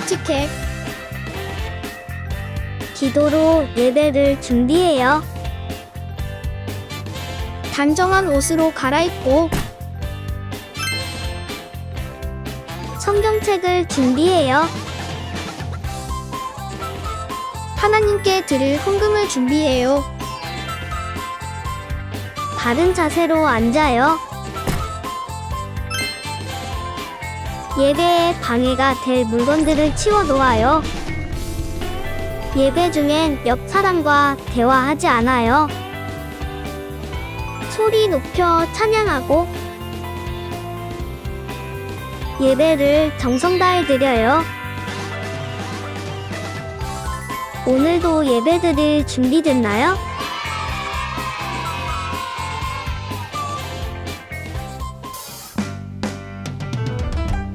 솔직해. 기도로 예배를 준비해요. 단정한 옷으로 갈아입고 성경책을 준비해요. 하나님께 드릴 헌금을 준비해요. 바른 자세로 앉아요. 예배에 방해가 될 물건들을 치워 놓아요. 예배 중엔 옆 사람과 대화하지 않아요. 소리 높여 찬양하고 예배를 정성 다해 드려요. 오늘도 예배드릴 준비됐나요?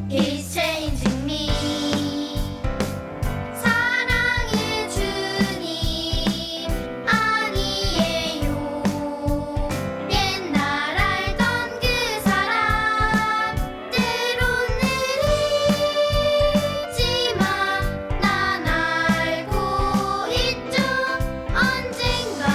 He's changing me. 사랑의 주님 아니에요. 옛날 알던 그 사람 때론 느리지만 난 알고 있죠. 언젠가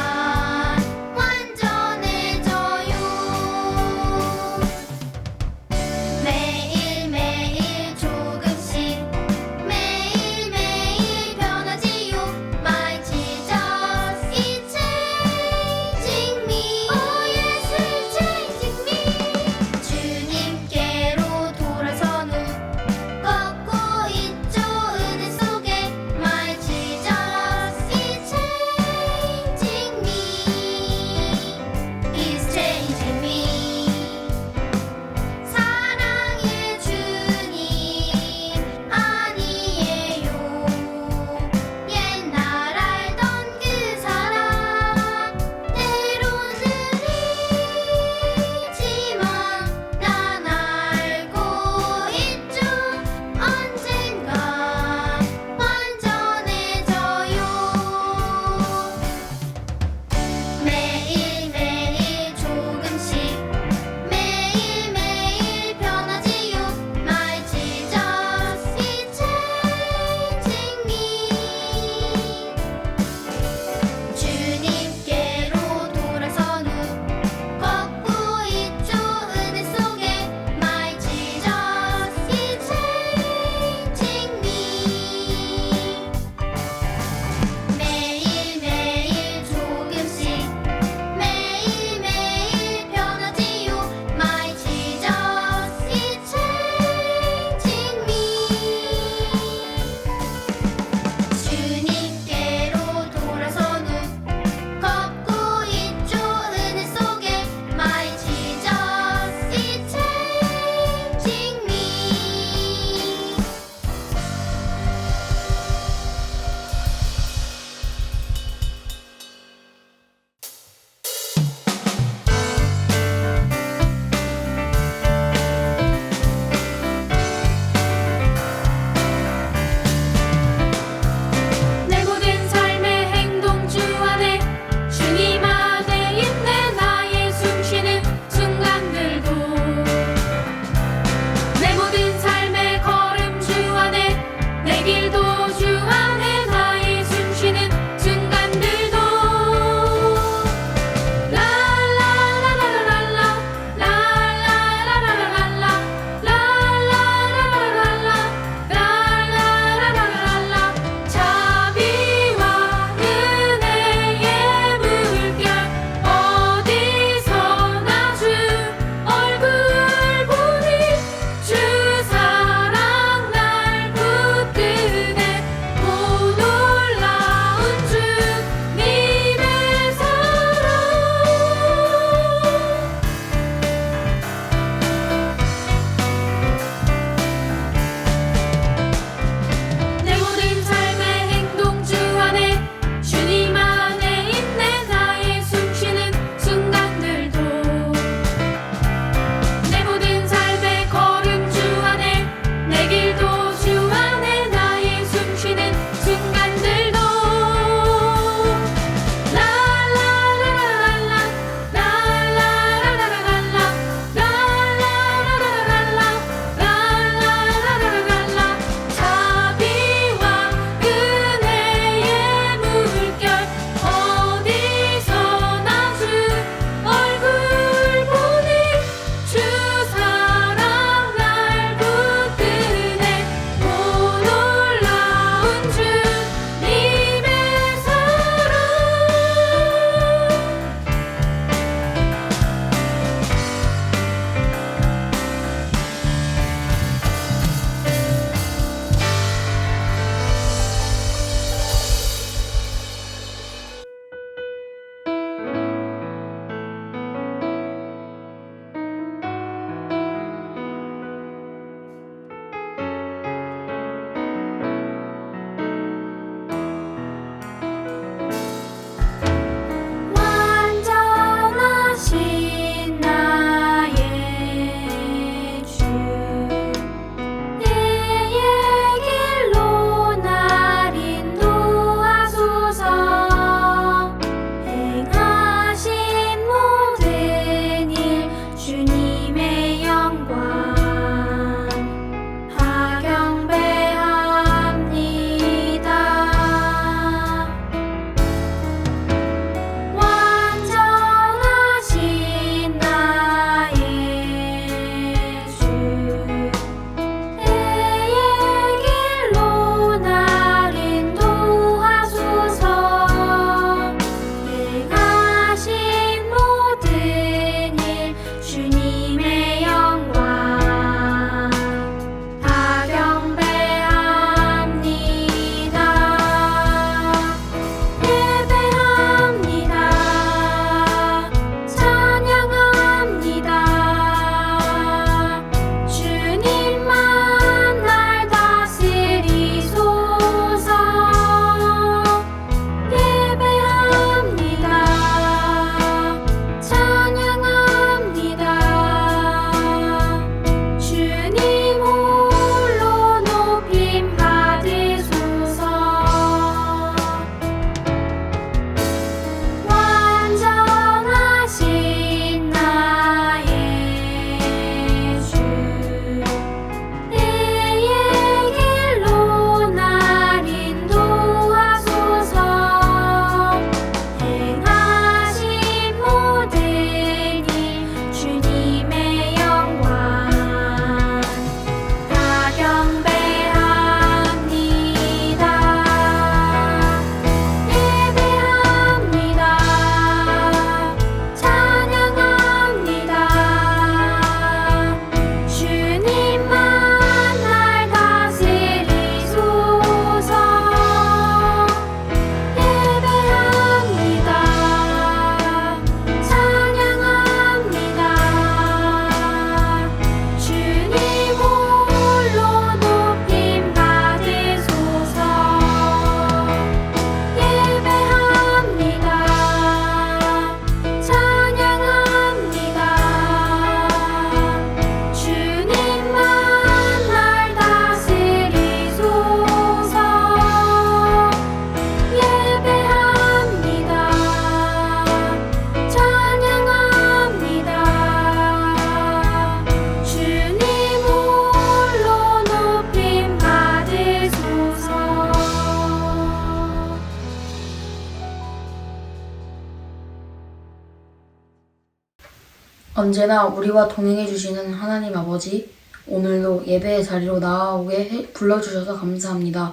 언제나 우리와 동행해 주시는 하나님 아버지, 오늘도 예배의 자리로 나아오게 불러주셔서 감사합니다.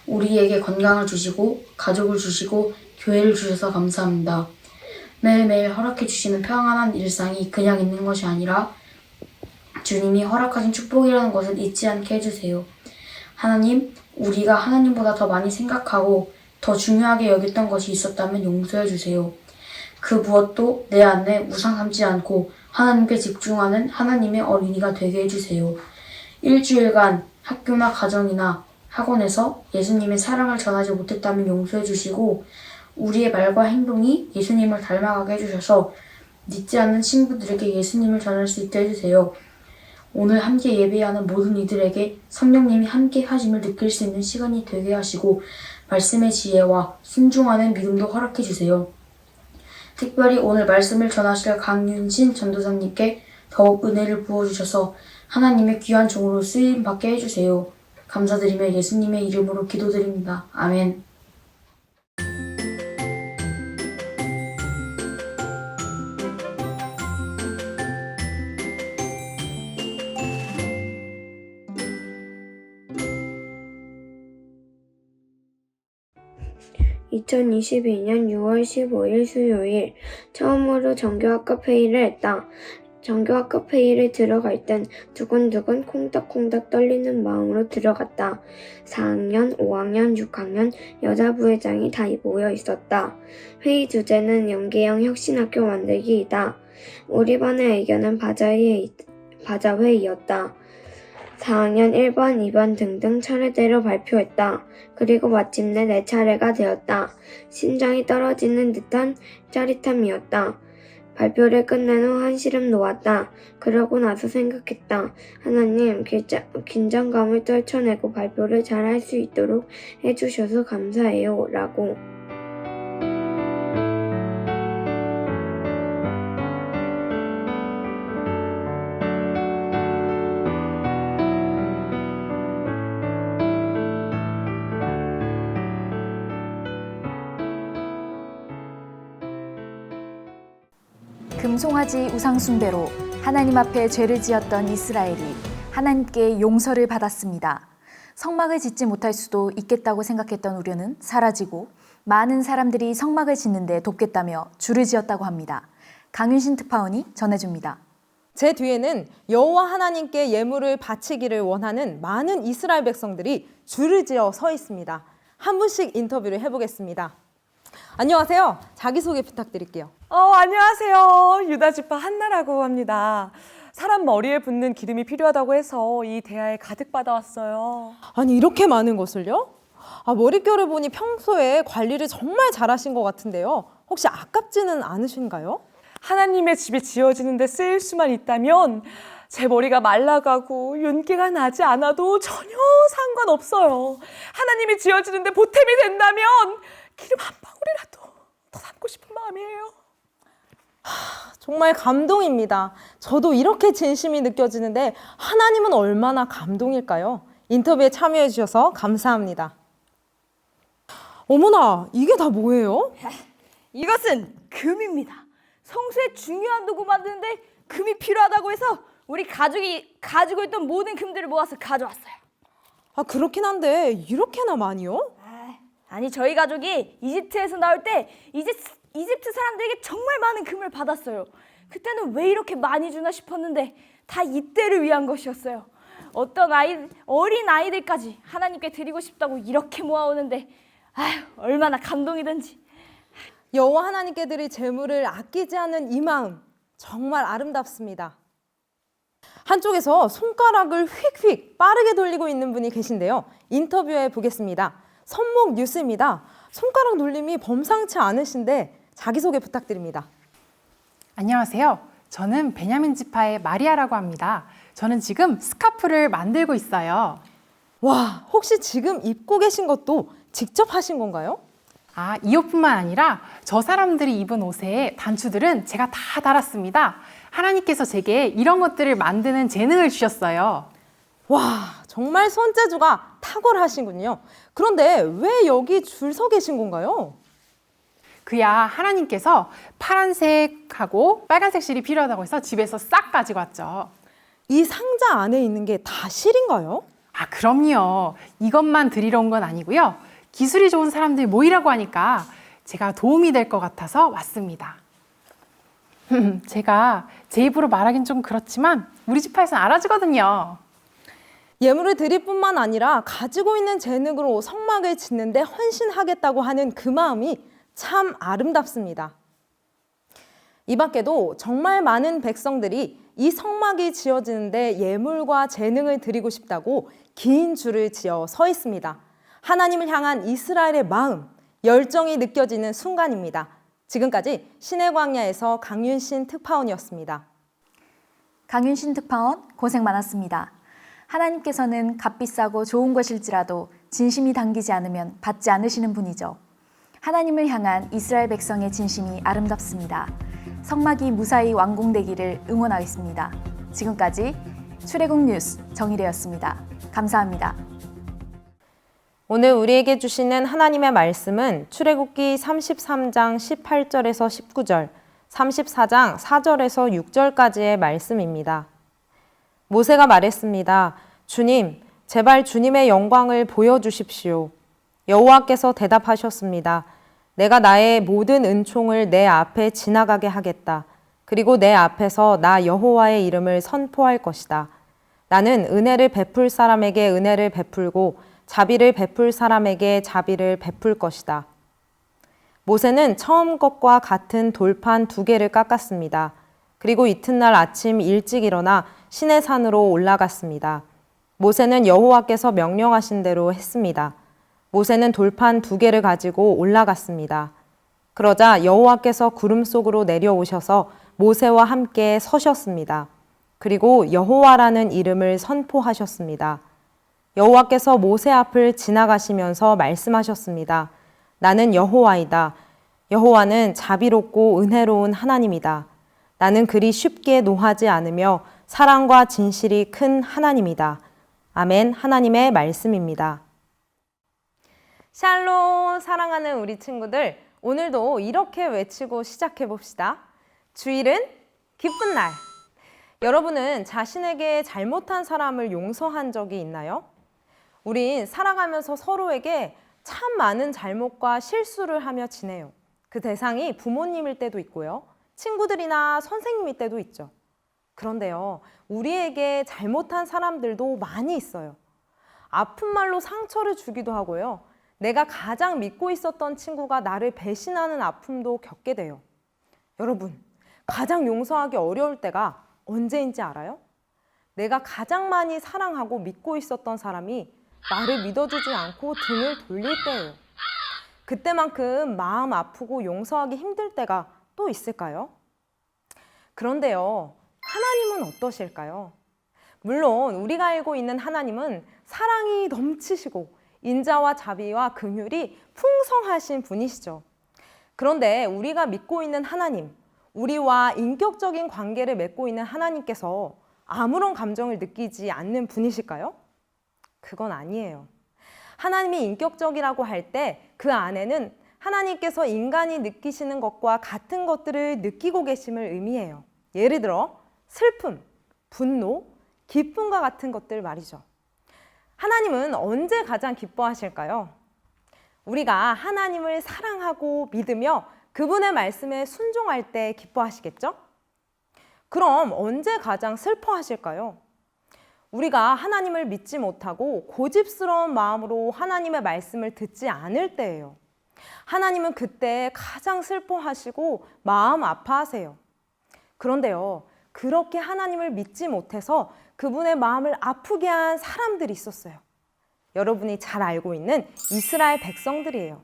우리에게 건강을 주시고 가족을 주시고 교회를 주셔서 감사합니다. 매일매일 허락해 주시는 평안한 일상이 그냥 있는 것이 아니라 주님이 허락하신 축복이라는 것을 잊지 않게 해주세요. 하나님, 우리가 하나님보다 더 많이 생각하고 더 중요하게 여겼던 것이 있었다면 용서해 주세요. 그 무엇도 내 안에 우상 삼지 않고 하나님께 집중하는 하나님의 어린이가 되게 해주세요. 일주일간 학교나 가정이나 학원에서 예수님의 사랑을 전하지 못했다면 용서해 주시고 우리의 말과 행동이 예수님을 닮아가게 해주셔서 믿지 않는 친구들에게 예수님을 전할 수 있게 해주세요. 오늘 함께 예배하는 모든 이들에게 성령님이 함께 하심을 느낄 수 있는 시간이 되게 하시고 말씀의 지혜와 순종하는 믿음도 허락해 주세요. 특별히 오늘 말씀을 전하실 강윤신 전도사님께 더욱 은혜를 부어주셔서 하나님의 귀한 종으로 쓰임받게 해주세요. 감사드리며 예수님의 이름으로 기도드립니다. 아멘. (2022년 6월 15일) 수요일 처음으로 정교학급 회의를 했다. 정교학급 회의를 들어갈 땐 두근두근 콩닥콩닥 떨리는 마음으로 들어갔다. 4학년, 5학년, 6학년 여자 부회장이 다 모여 있었다. 회의 주제는 연계형 혁신학교 만들기이다. 우리 반의 의견은 바자회의였다. 4학년 1반, 2반 등등 차례대로 발표했다. 그리고 마침내 내 차례가 되었다. 심장이 떨어지는 듯한 짜릿함이었다. 발표를 끝낸 후 한시름 놓았다. 그러고 나서 생각했다. 하나님, 긴장감을 떨쳐내고 발표를 잘할 수 있도록 해주셔서 감사해요. 라고. 금송아지 우상숭배로 하나님 앞에 죄를 지었던 이스라엘이 하나님께 용서를 받았습니다. 성막을 짓지 못할 수도 있겠다고 생각했던 우려는 사라지고 많은 사람들이 성막을 짓는데 돕겠다며 줄을 지었다고 합니다. 강윤신 특파원이 전해줍니다. 제 뒤에는 여호와 하나님께 예물을 바치기를 원하는 많은 이스라엘 백성들이 줄을 지어 서 있습니다. 한 분씩 인터뷰를 해보겠습니다. 안녕하세요. 자기소개 부탁드릴게요. 안녕하세요. 유다지파 한나라고 합니다. 사람 머리에 붓는 기름이 필요하다고 해서 이 대야에 가득 받아왔어요. 아니, 이렇게 많은 것을요? 머릿결을 보니 평소에 관리를 정말 잘하신 것 같은데요. 혹시 아깝지는 않으신가요? 하나님의 집이 지어지는데 쓰일 수만 있다면 제 머리가 말라가고 윤기가 나지 않아도 전혀 상관없어요. 하나님이 지어지는데 보탬이 된다면 기름 한 방울이라도 더 담고 싶은 마음이에요. 정말 감동입니다. 저도 이렇게 진심이 느껴지는데 하나님은 얼마나 감동일까요? 인터뷰에 참여해 주셔서 감사합니다. 어머나, 이게 다 뭐예요? 이것은 금입니다. 성수에 중요한 도구 만드는데 금이 필요하다고 해서 우리 가족이 가지고 있던 모든 금들을 모아서 가져왔어요. 그렇긴 한데 이렇게나 많이요? 아니, 저희 가족이 이집트에서 나올 때 이집트 사람들에게 정말 많은 금을 받았어요. 그때는 왜 이렇게 많이 주나 싶었는데 다 이때를 위한 것이었어요. 어린 아이들까지 하나님께 드리고 싶다고 이렇게 모아오는데 얼마나 감동이든지. 여호와 하나님께 드릴 제물을 아끼지 않는 이 마음, 정말 아름답습니다. 한쪽에서 손가락을 휙휙 빠르게 돌리고 있는 분이 계신데요. 인터뷰해 보겠습니다. 선목 뉴스입니다. 손가락 돌림이 범상치 않으신데 자기소개 부탁드립니다. 안녕하세요. 저는 베냐민 지파의 마리아라고 합니다. 저는 지금 스카프를 만들고 있어요. 와, 혹시 지금 입고 계신 것도 직접 하신 건가요? 이 옷뿐만 아니라 저 사람들이 입은 옷에 단추들은 제가 다 달았습니다. 하나님께서 제게 이런 것들을 만드는 재능을 주셨어요. 와, 정말 손재주가 탁월하신군요. 그런데 왜 여기 줄 서 계신 건가요? 그야 하나님께서 파란색하고 빨간색 실이 필요하다고 해서 집에서 싹 가지고 왔죠. 이 상자 안에 있는 게 다 실인가요? 아, 그럼요. 이것만 드리러 온 건 아니고요. 기술이 좋은 사람들이 모이라고 하니까 제가 도움이 될 것 같아서 왔습니다. 제가 제 입으로 말하긴 좀 그렇지만 우리 지파에서는 알아주거든요. 예물을 드릴 뿐만 아니라 가지고 있는 재능으로 성막을 짓는데 헌신하겠다고 하는 그 마음이 참 아름답습니다. 이 밖에도 정말 많은 백성들이 이 성막이 지어지는데 예물과 재능을 드리고 싶다고 긴 줄을 지어 서 있습니다. 하나님을 향한 이스라엘의 마음, 열정이 느껴지는 순간입니다. 지금까지 신의 광야에서 강윤신 특파원이었습니다. 강윤신 특파원 고생 많았습니다. 하나님께서는 값비싸고 좋은 것일지라도 진심이 담기지 않으면 받지 않으시는 분이죠. 하나님을 향한 이스라엘 백성의 진심이 아름답습니다. 성막이 무사히 완공되기를 응원하겠습니다. 지금까지 출애굽 뉴스 정일혜였습니다. 감사합니다. 오늘 우리에게 주시는 하나님의 말씀은 출애굽기 33장 18절에서 19절, 34장 4절에서 6절까지의 말씀입니다. 모세가 말했습니다. 주님, 제발 주님의 영광을 보여주십시오. 여호와께서 대답하셨습니다. 내가 나의 모든 은총을 내 앞에 지나가게 하겠다. 그리고 내 앞에서 나 여호와의 이름을 선포할 것이다. 나는 은혜를 베풀 사람에게 은혜를 베풀고 자비를 베풀 사람에게 자비를 베풀 것이다. 모세는 처음 것과 같은 돌판 2개를 깎았습니다. 그리고 이튿날 아침 일찍 일어나 시내 산으로 올라갔습니다. 모세는 여호와께서 명령하신 대로 했습니다. 모세는 돌판 2개를 가지고 올라갔습니다. 그러자 여호와께서 구름 속으로 내려오셔서 모세와 함께 서셨습니다. 그리고 여호와라는 이름을 선포하셨습니다. 여호와께서 모세 앞을 지나가시면서 말씀하셨습니다. 나는 여호와이다. 여호와는 자비롭고 은혜로운 하나님이다. 나는 그리 쉽게 노하지 않으며 사랑과 진실이 큰 하나님이다. 아멘. 하나님의 말씀입니다. 샬롬, 사랑하는 우리 친구들, 오늘도 이렇게 외치고 시작해 봅시다. 주일은 기쁜 날. 여러분은 자신에게 잘못한 사람을 용서한 적이 있나요? 우린 살아가면서 서로에게 참 많은 잘못과 실수를 하며 지내요. 그 대상이 부모님일 때도 있고요. 친구들이나 선생님일 때도 있죠. 그런데요, 우리에게 잘못한 사람들도 많이 있어요. 아픈 말로 상처를 주기도 하고요. 내가 가장 믿고 있었던 친구가 나를 배신하는 아픔도 겪게 돼요. 여러분, 가장 용서하기 어려울 때가 언제인지 알아요? 내가 가장 많이 사랑하고 믿고 있었던 사람이 나를 믿어주지 않고 등을 돌릴 때예요. 그때만큼 마음 아프고 용서하기 힘들 때가 또 있을까요? 그런데요, 하나님은 어떠실까요? 물론 우리가 알고 있는 하나님은 사랑이 넘치시고 인자와 자비와 긍휼이 풍성하신 분이시죠. 그런데 우리가 믿고 있는 하나님, 우리와 인격적인 관계를 맺고 있는 하나님께서 아무런 감정을 느끼지 않는 분이실까요? 그건 아니에요. 하나님이 인격적이라고 할 때 그 안에는 하나님께서 인간이 느끼시는 것과 같은 것들을 느끼고 계심을 의미해요. 예를 들어 슬픔, 분노, 기쁨과 같은 것들 말이죠. 하나님은 언제 가장 기뻐하실까요? 우리가 하나님을 사랑하고 믿으며 그분의 말씀에 순종할 때 기뻐하시겠죠? 그럼 언제 가장 슬퍼하실까요? 우리가 하나님을 믿지 못하고 고집스러운 마음으로 하나님의 말씀을 듣지 않을 때예요. 하나님은 그때 가장 슬퍼하시고 마음 아파하세요. 그런데요, 그렇게 하나님을 믿지 못해서 그분의 마음을 아프게 한 사람들이 있었어요. 여러분이 잘 알고 있는 이스라엘 백성들이에요.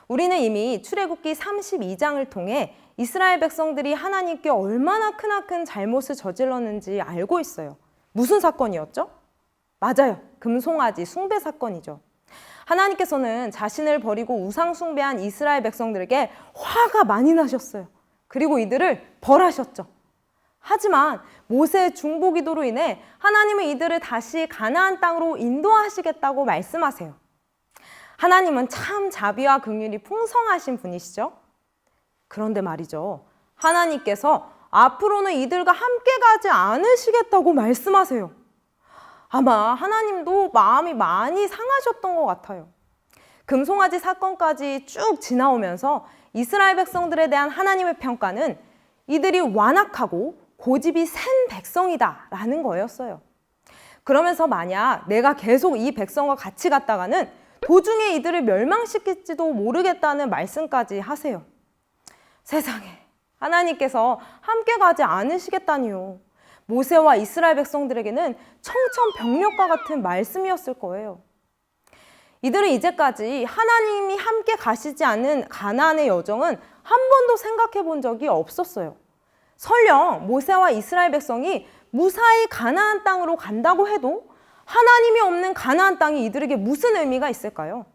우리는 이미 출애굽기 32장을 통해 이스라엘 백성들이 하나님께 얼마나 크나큰 잘못을 저질렀는지 알고 있어요. 무슨 사건이었죠? 맞아요. 금송아지 숭배 사건이죠. 하나님께서는 자신을 버리고 우상 숭배한 이스라엘 백성들에게 화가 많이 나셨어요. 그리고 이들을 벌하셨죠. 하지만 모세의 중보기도로 인해 하나님은 이들을 다시 가나안 땅으로 인도하시겠다고 말씀하세요. 하나님은 참 자비와 긍휼이 풍성하신 분이시죠. 그런데 말이죠. 하나님께서 앞으로는 이들과 함께 가지 않으시겠다고 말씀하세요. 아마 하나님도 마음이 많이 상하셨던 것 같아요. 금송아지 사건까지 쭉 지나오면서 이스라엘 백성들에 대한 하나님의 평가는 이들이 완악하고 고집이 센 백성이다라는 거였어요. 그러면서 만약 내가 계속 이 백성과 같이 갔다가는 도중에 이들을 멸망시킬지도 모르겠다는 말씀까지 하세요. 세상에, 하나님께서 함께 가지 않으시겠다니요. 모세와 이스라엘 백성들에게는 청천벽력과 같은 말씀이었을 거예요. 이들은 이제까지 하나님이 함께 가시지 않은 가나안의 여정은 한 번도 생각해 본 적이 없었어요. 설령 모세와 이스라엘 백성이 무사히 가나안 땅으로 간다고 해도 하나님이 없는 가나안 땅이 이들에게 무슨 의미가 있을까요?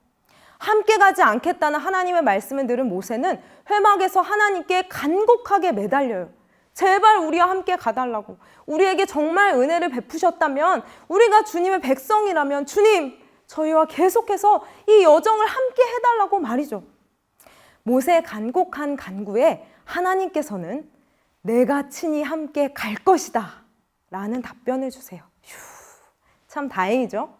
함께 가지 않겠다는 하나님의 말씀을 들은 모세는 회막에서 하나님께 간곡하게 매달려요. 제발 우리와 함께 가달라고. 우리에게 정말 은혜를 베푸셨다면, 우리가 주님의 백성이라면 주님, 저희와 계속해서 이 여정을 함께 해달라고 말이죠. 모세의 간곡한 간구에 하나님께서는 내가 친히 함께 갈 것이다 라는 답변을 주세요. 휴, 참 다행이죠.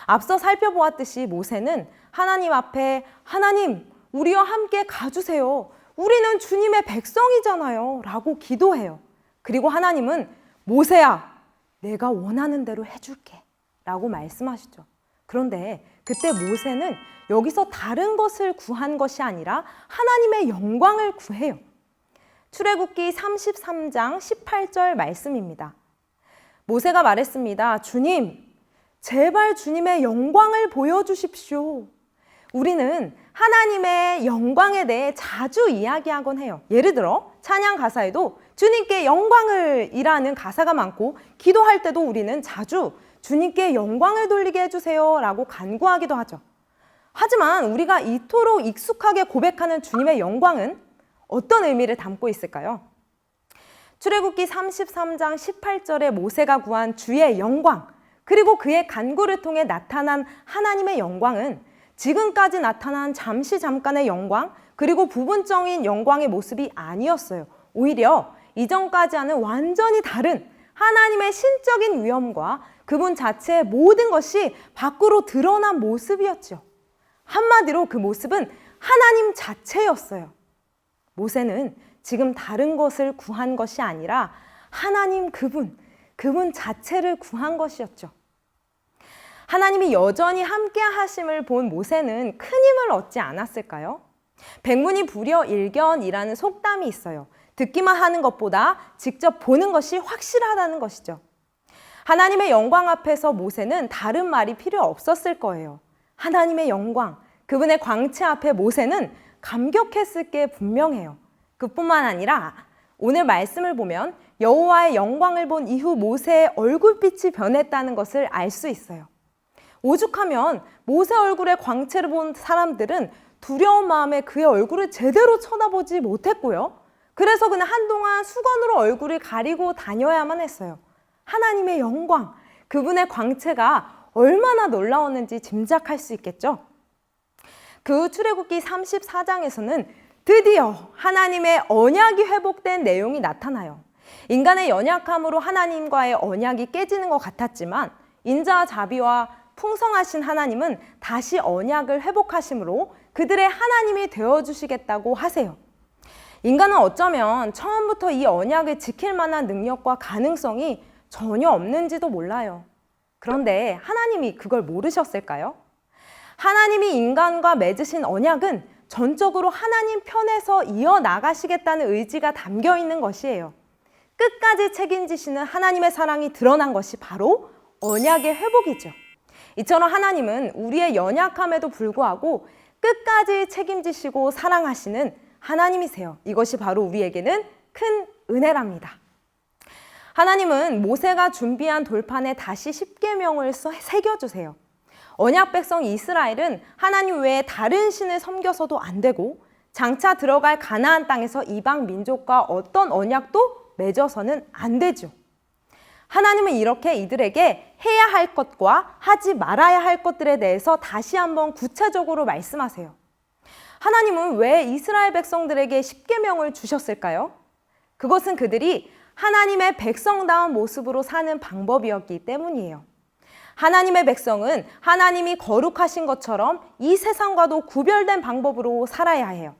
앞서 살펴보았듯이 모세는 하나님 앞에 하나님, 우리와 함께 가주세요. 우리는 주님의 백성이잖아요 라고 기도해요. 그리고 하나님은 모세야, 내가 원하는 대로 해줄게 라고 말씀하시죠. 그런데 그때 모세는 여기서 다른 것을 구한 것이 아니라 하나님의 영광을 구해요. 출애굽기 33장 18절 말씀입니다. 모세가 말했습니다. 주님, 제발 주님의 영광을 보여주십시오. 우리는 하나님의 영광에 대해 자주 이야기하곤 해요. 예를 들어 찬양 가사에도 주님께 영광을 이라는 가사가 많고, 기도할 때도 우리는 자주 주님께 영광을 돌리게 해주세요 라고 간구하기도 하죠. 하지만 우리가 이토록 익숙하게 고백하는 주님의 영광은 어떤 의미를 담고 있을까요? 출애굽기 33장 18절에 모세가 구한 주의 영광, 그리고 그의 간구를 통해 나타난 하나님의 영광은 지금까지 나타난 잠깐의 영광, 그리고 부분적인 영광의 모습이 아니었어요. 오히려 이전까지와는 완전히 다른 하나님의 신적인 위엄과 그분 자체의 모든 것이 밖으로 드러난 모습이었죠. 한마디로 그 모습은 하나님 자체였어요. 모세는 지금 다른 것을 구한 것이 아니라 하나님 그분 자체를 구한 것이었죠. 하나님이 여전히 함께 하심을 본 모세는 큰 힘을 얻지 않았을까요? 백문이 불여일견이라는 속담이 있어요. 듣기만 하는 것보다 직접 보는 것이 확실하다는 것이죠. 하나님의 영광 앞에서 모세는 다른 말이 필요 없었을 거예요. 하나님의 영광, 그분의 광채 앞에 모세는 감격했을 게 분명해요. 그뿐만 아니라 오늘 말씀을 보면 여호와의 영광을 본 이후 모세의 얼굴빛이 변했다는 것을 알 수 있어요. 오죽하면 모세 얼굴의 광채를 본 사람들은 두려운 마음에 그의 얼굴을 제대로 쳐다보지 못했고요. 그래서 그는 한동안 수건으로 얼굴을 가리고 다녀야만 했어요. 하나님의 영광, 그분의 광채가 얼마나 놀라웠는지 짐작할 수 있겠죠? 그 후 출애굽기 34장에서는 드디어 하나님의 언약이 회복된 내용이 나타나요. 인간의 연약함으로 하나님과의 언약이 깨지는 것 같았지만 인자자비와 풍성하신 하나님은 다시 언약을 회복하심으로 그들의 하나님이 되어주시겠다고 하세요. 인간은 어쩌면 처음부터 이 언약을 지킬 만한 능력과 가능성이 전혀 없는지도 몰라요. 그런데 하나님이 그걸 모르셨을까요? 하나님이 인간과 맺으신 언약은 전적으로 하나님 편에서 이어나가시겠다는 의지가 담겨 있는 것이에요. 끝까지 책임지시는 하나님의 사랑이 드러난 것이 바로 언약의 회복이죠. 이처럼 하나님은 우리의 연약함에도 불구하고 끝까지 책임지시고 사랑하시는 하나님이세요. 이것이 바로 우리에게는 큰 은혜랍니다. 하나님은 모세가 준비한 돌판에 다시 십계명을 새겨주세요. 언약 백성 이스라엘은 하나님 외에 다른 신을 섬겨서도 안 되고 장차 들어갈 가나안 땅에서 이방 민족과 어떤 언약도 맺어서는 안 되죠. 하나님은 이렇게 이들에게 해야 할 것과 하지 말아야 할 것들에 대해서 다시 한번 구체적으로 말씀하세요. 하나님은 왜 이스라엘 백성들에게 십계명을 주셨을까요? 그것은 그들이 하나님의 백성다운 모습으로 사는 방법이었기 때문이에요. 하나님의 백성은 하나님이 거룩하신 것처럼 이 세상과도 구별된 방법으로 살아야 해요.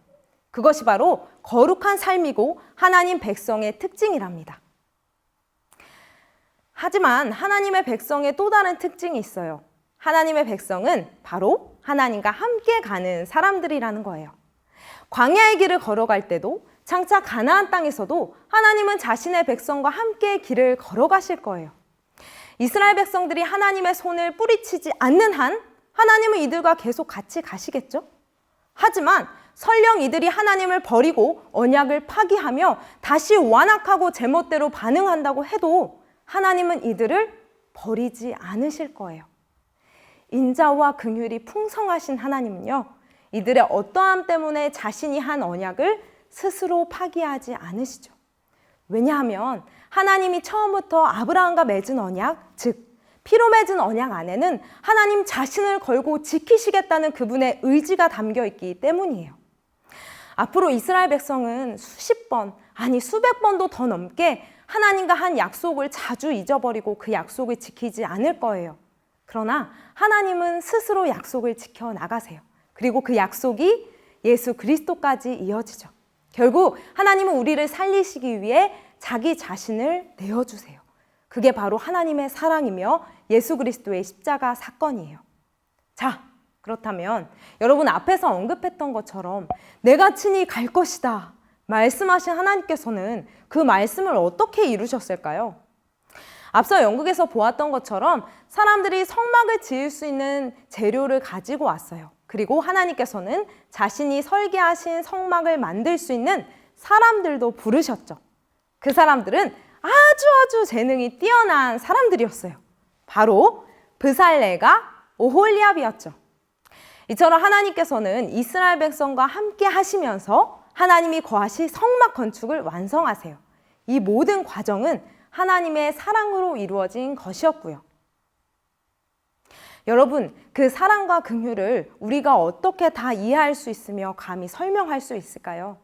그것이 바로 거룩한 삶이고 하나님 백성의 특징이랍니다. 하지만 하나님의 백성의 또 다른 특징이 있어요. 하나님의 백성은 바로 하나님과 함께 가는 사람들이라는 거예요. 광야의 길을 걸어갈 때도 장차 가나안 땅에서도 하나님은 자신의 백성과 함께 길을 걸어가실 거예요. 이스라엘 백성들이 하나님의 손을 뿌리치지 않는 한 하나님은 이들과 계속 같이 가시겠죠? 하지만 설령 이들이 하나님을 버리고 언약을 파기하며 다시 완악하고 제멋대로 반응한다고 해도 하나님은 이들을 버리지 않으실 거예요. 인자와 긍휼이 풍성하신 하나님은요, 이들의 어떠함 때문에 자신이 한 언약을 스스로 파기하지 않으시죠. 왜냐하면 하나님이 처음부터 아브라함과 맺은 언약, 즉 피로 맺은 언약 안에는 하나님 자신을 걸고 지키시겠다는 그분의 의지가 담겨 있기 때문이에요. 앞으로 이스라엘 백성은 수십 번, 아니 수백 번도 더 넘게 하나님과 한 약속을 자주 잊어버리고 그 약속을 지키지 않을 거예요. 그러나 하나님은 스스로 약속을 지켜 나가세요. 그리고 그 약속이 예수 그리스도까지 이어지죠. 결국 하나님은 우리를 살리시기 위해 자기 자신을 내어주세요. 그게 바로 하나님의 사랑이며 예수 그리스도의 십자가 사건이에요. 자, 그렇다면 여러분 앞에서 언급했던 것처럼 내가 친히 갈 것이다 말씀하신 하나님께서는 그 말씀을 어떻게 이루셨을까요? 앞서 연극에서 보았던 것처럼 사람들이 성막을 지을 수 있는 재료를 가지고 왔어요. 그리고 하나님께서는 자신이 설계하신 성막을 만들 수 있는 사람들도 부르셨죠. 그 사람들은 아주 재능이 뛰어난 사람들이었어요. 바로 브살레가 오홀리압이었죠. 이처럼 하나님께서는 이스라엘 백성과 함께 하시면서 하나님이 거하실 성막 건축을 완성하세요. 이 모든 과정은 하나님의 사랑으로 이루어진 것이었고요. 여러분, 그 사랑과 긍휼을 우리가 어떻게 다 이해할 수 있으며 감히 설명할 수 있을까요?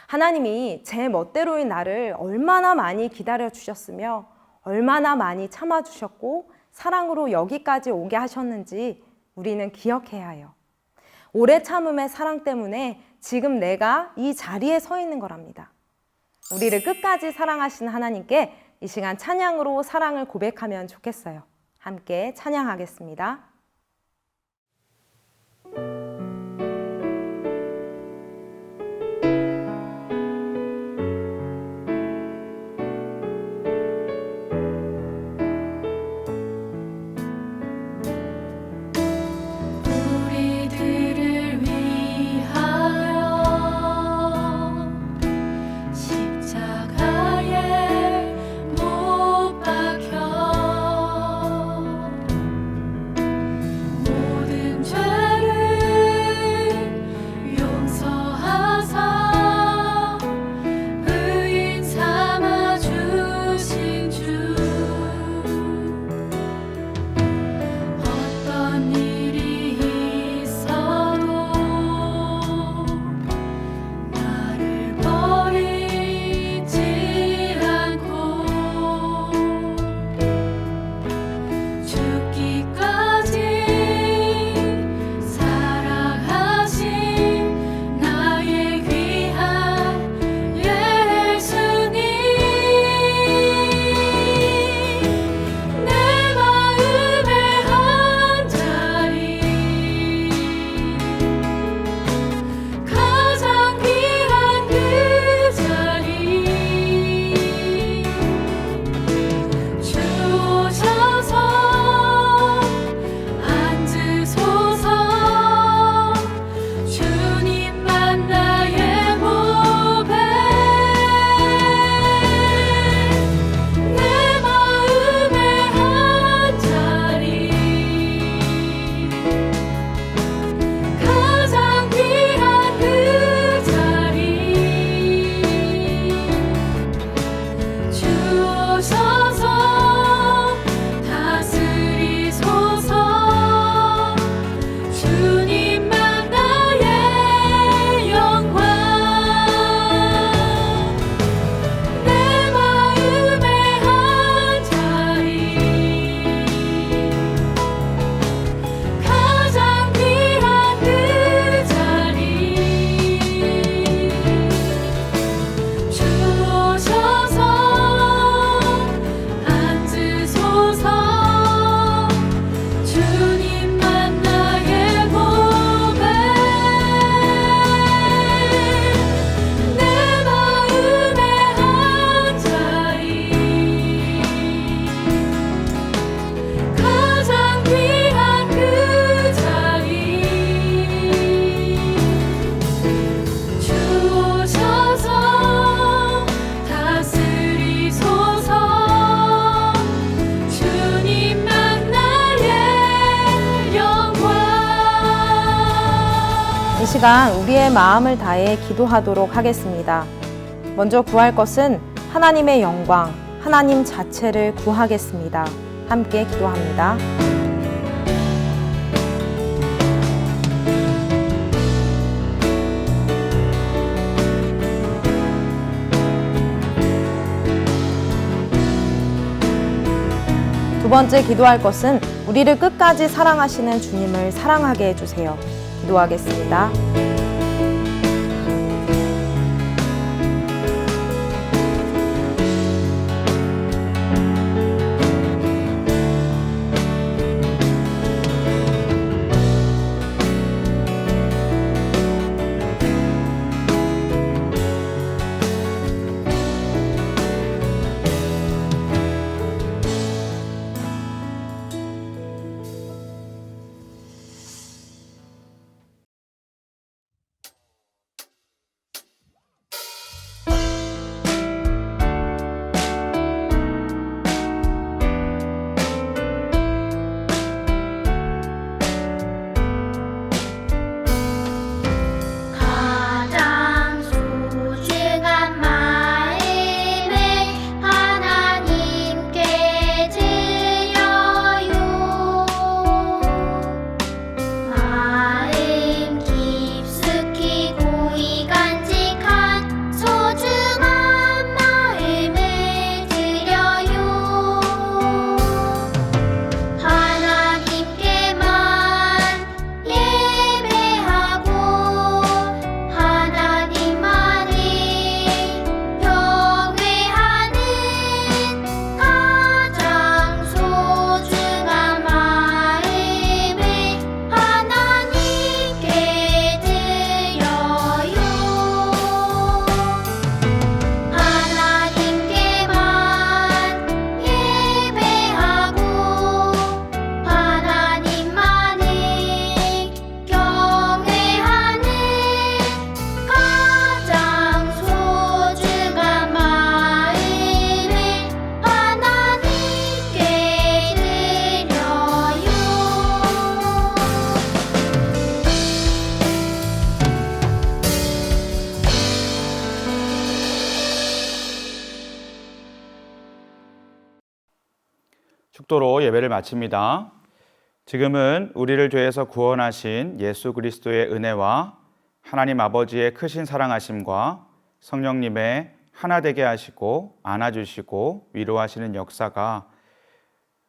하나님이 제 멋대로인 나를 얼마나 많이 기다려 주셨으며 얼마나 많이 참아 주셨고 사랑으로 여기까지 오게 하셨는지 우리는 기억해야 해요. 오래 참음의 사랑 때문에 지금 내가 이 자리에 서 있는 거랍니다. 우리를 끝까지 사랑하신 하나님께 이 시간 찬양으로 사랑을 고백하면 좋겠어요. 함께 찬양하겠습니다. 우리들을 위하여 십자가에 못 박혀 시간 우리의 마음을 다해 기도하도록 하겠습니다. 먼저 구할 것은 하나님의 영광, 하나님 자체를 구하겠습니다. 함께 기도합니다. 두 번째 기도할 것은 우리를 끝까지 사랑하시는 주님을 사랑하게 해주세요. 기도하겠습니다. 가장 소중한 마음을 하나님께 드려요. 마음 깊숙이 고이 간직한 소중한 마음을 드려요. 하나님께만 예배하고 하나님만을 경외하는 가장 소중한 마음을 하나님께 드려요. 하나님께만 예배하고 하나님만을 경외하는 가장 소중한 마음을 하나님께 축도로 예배를 마칩니다. 지금은 우리를 죄에서 구원하신 예수 그리스도의 은혜와 하나님 아버지의 크신 사랑하심과 성령님의 하나 되게 하시고 안아주시고 위로하시는 역사가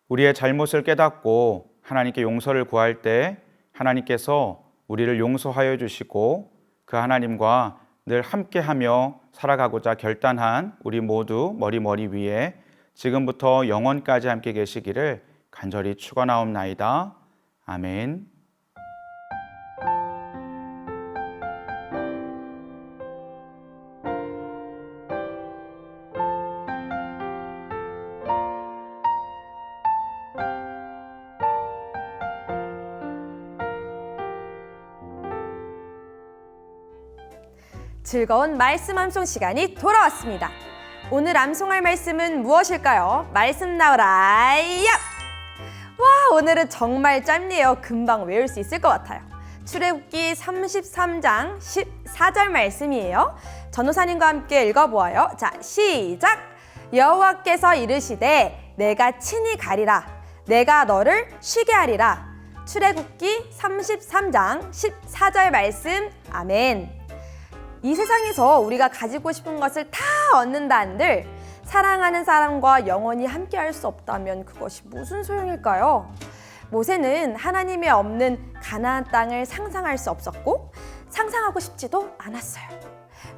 우리의 잘못을 깨닫고 하나님께 용서를 구할 때 하나님께서 우리를 용서하여 주시고 그 하나님과 늘 함께하며 살아가고자 결단한 우리 모두 머리 위에 지금부터 영원까지 함께 계시기를 간절히 축원하옵나이다. 아멘. 즐거운 말씀 암송 시간이 돌아왔습니다. 오늘 암송할 말씀은 무엇일까요? 말씀 나오라 얍! 와, 오늘은 정말 짧네요. 금방 외울 수 있을 것 같아요. 출애굽기 33장 14절 말씀이에요. 전도사님과 함께 읽어보아요. 자, 시작! 여호와께서 이르시되 내가 친히 가리라. 내가 너를 쉬게 하리라. 출애굽기 33장 14절 말씀. 아멘. 이 세상에서 우리가 가지고 싶은 것을 다 얻는다 한들 사랑하는 사람과 영원히 함께할 수 없다면 그것이 무슨 소용일까요? 모세는 하나님이 없는 가나안 땅을 상상할 수 없었고 상상하고 싶지도 않았어요.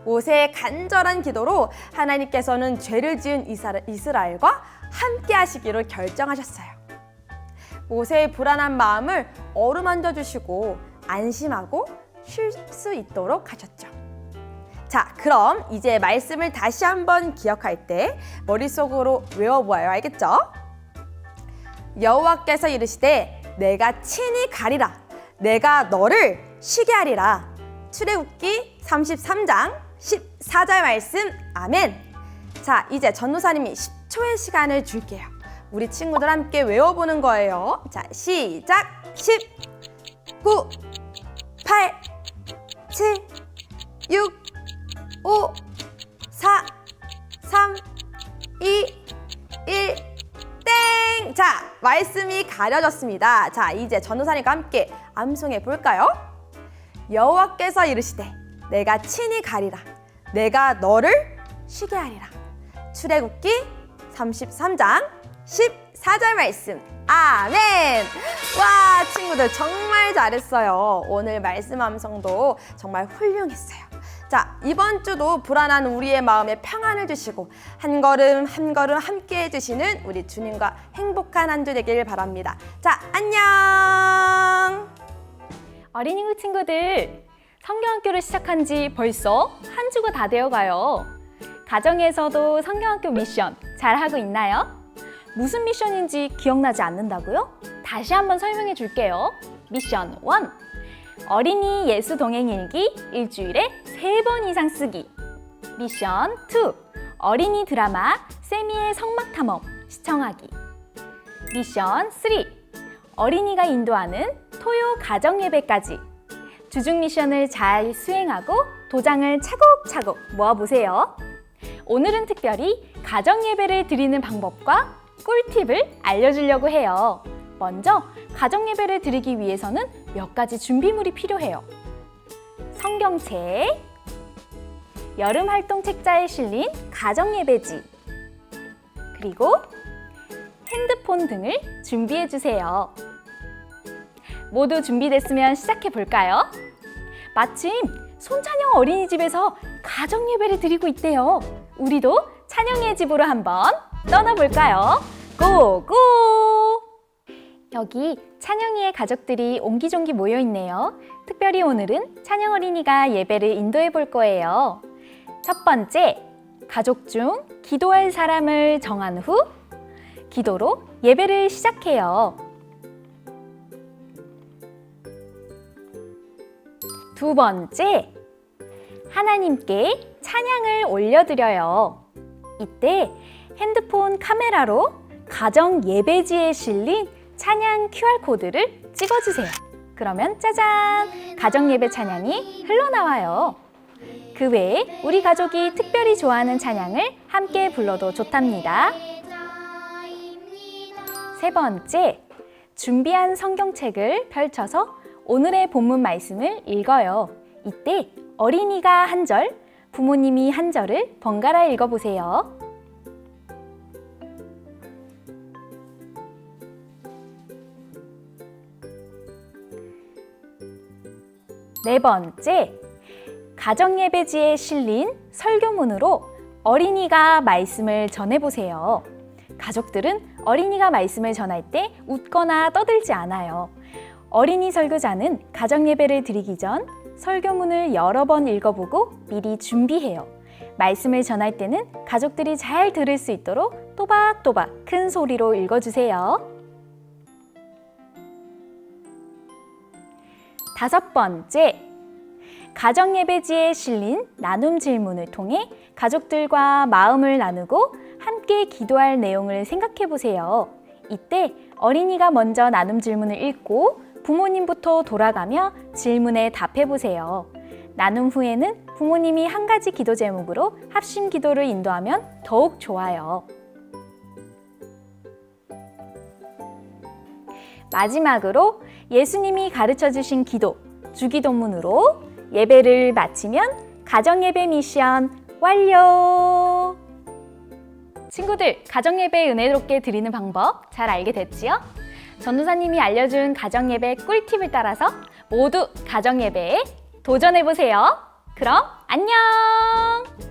모세의 간절한 기도로 하나님께서는 죄를 지은 이스라엘과 함께 하시기로 결정하셨어요. 모세의 불안한 마음을 어루만져 주시고 안심하고 쉴 수 있도록 하셨죠. 자, 그럼 이제 말씀을 다시 한번 기억할 때 머릿속으로 외워보아요. 알겠죠? 여호와께서 이르시되 내가 친히 가리라. 내가 너를 쉬게 하리라. 출애굽기 33장 14절 말씀. 아멘. 자, 이제 전도사님이 10초의 시간을 줄게요. 우리 친구들 함께 외워보는 거예요. 자, 시작. 10, 9, 8, 7, 6, 5, 4, 3, 2, 1, 땡! 자, 말씀이 가려졌습니다. 자, 이제 전도사님과 함께 암송해 볼까요? 여호와께서 이르시되 내가 친히 가리라. 내가 너를 쉬게 하리라. 출애굽기 33장 14절 말씀. 아멘! 와, 친구들 정말 잘했어요. 오늘 말씀 암송도 정말 훌륭했어요. 자, 이번 주도 불안한 우리의 마음에 평안을 주시고 한 걸음 한 걸음 함께 해주시는 우리 주님과 행복한 한 주 되길 바랍니다. 자, 안녕! 어린이 친구들, 성경학교를 시작한 지 벌써 한 주가 다 되어가요. 가정에서도 성경학교 미션 잘하고 있나요? 무슨 미션인지 기억나지 않는다고요? 다시 한번 설명해 줄게요. 미션 1. 어린이 예수 동행 일기 일주일에 3번 이상 쓰기. 미션 2. 어린이 드라마 세미의 성막 탐험 시청하기. 미션 3. 어린이가 인도하는 토요 가정 예배까지. 주중 미션을 잘 수행하고 도장을 차곡차곡 모아보세요. 오늘은 특별히 가정 예배를 드리는 방법과 꿀팁을 알려주려고 해요. 먼저 가정 예배를 드리기 위해서는 몇 가지 준비물이 필요해요. 성경책, 여름 활동 책자에 실린 가정 예배지, 그리고 핸드폰 등을 준비해 주세요. 모두 준비됐으면 시작해 볼까요? 마침 손찬영 어린이집에서 가정 예배를 드리고 있대요. 우리도 찬영이의 집으로 한번 떠나볼까요? 고고! 여기 찬영이의 가족들이 옹기종기 모여있네요. 특별히 오늘은 찬영 어린이가 예배를 인도해 볼 거예요. 첫 번째, 가족 중 기도할 사람을 정한 후 기도로 예배를 시작해요. 두 번째, 하나님께 찬양을 올려드려요. 이때 핸드폰 카메라로 가정 예배지에 실린 찬양 QR코드를 찍어주세요. 그러면 짜잔! 가정 예배 찬양이 흘러나와요. 그 외에 우리 가족이 특별히 좋아하는 찬양을 함께 불러도 좋답니다. 세 번째, 준비한 성경책을 펼쳐서 오늘의 본문 말씀을 읽어요. 이때 어린이가 한 절, 부모님이 한 절을 번갈아 읽어보세요. 네 번째, 가정예배지에 실린 설교문으로 어린이가 말씀을 전해보세요. 가족들은 어린이가 말씀을 전할 때 웃거나 떠들지 않아요. 어린이 설교자는 가정예배를 드리기 전 설교문을 여러 번 읽어보고 미리 준비해요. 말씀을 전할 때는 가족들이 잘 들을 수 있도록 또박또박 큰 소리로 읽어주세요. 다섯 번째, 가정예배지에 실린 나눔 질문을 통해 가족들과 마음을 나누고 함께 기도할 내용을 생각해 보세요. 이때 어린이가 먼저 나눔 질문을 읽고 부모님부터 돌아가며 질문에 답해 보세요. 나눔 후에는 부모님이 한 가지 기도 제목으로 합심 기도를 인도하면 더욱 좋아요. 마지막으로 예수님이 가르쳐 주신 기도, 주기도문으로 예배를 마치면 가정예배 미션 완료! 친구들, 가정예배 은혜롭게 드리는 방법 잘 알게 됐지요? 전도사님이 알려준 가정예배 꿀팁을 따라서 모두 가정예배에 도전해보세요. 그럼 안녕!